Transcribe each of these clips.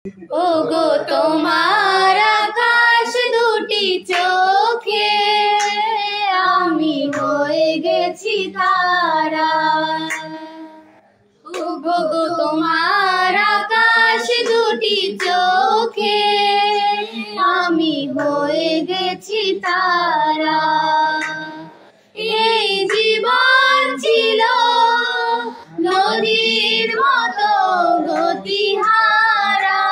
ওগো তোমার আকাশ দুটি চোখে আমি হয়ে গেছি তারা। ওগো তোমার আকাশ দুটি চোখে আমি হয়ে গেছি তারা। এই জীবন ছিল নদীর মতো গতিহারা,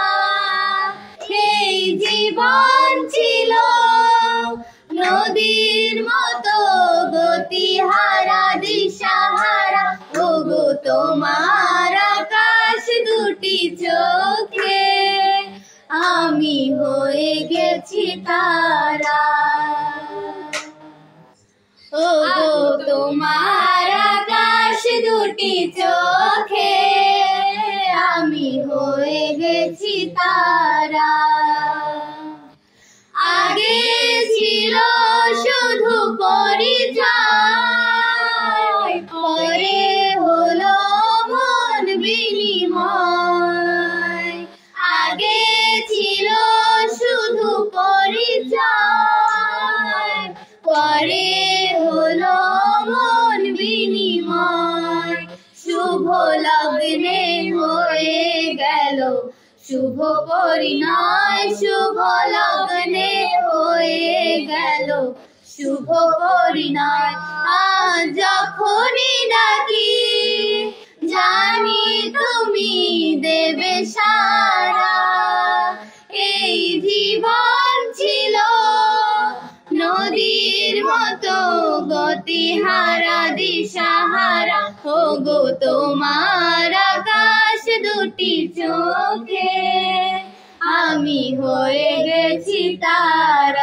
এই জীবন ছিল নদীর মতো গতিহারা দিশাহারা। ওগো তোমার আকাশ দুটি চোখে আমি হয়ে গেছি তারা। ওগো তোমার আকাশ দুটি চোখে আমি হয়ে গেছি তারা। আগে ছিল শুধু পরিচয়, পরে হলো মন বিনিময়। আগে ছিল শুধু পরিচয়, পরে হলো মন বিনিময়। শুভ লগ্নে হয়ে গেল শুভ পরিণয়, শুভ লগ্নে হয়ে গেল শুভ পরিণয়। আজ যখনই ডাকি জানি তুমি দেবে সাড়া। এই জীবন ছিল নদীর মতো গতিহারা দিশাহারা। ওগো তোমার আকাশ দুটি চোখে আমি হয়ে গেছি তারা।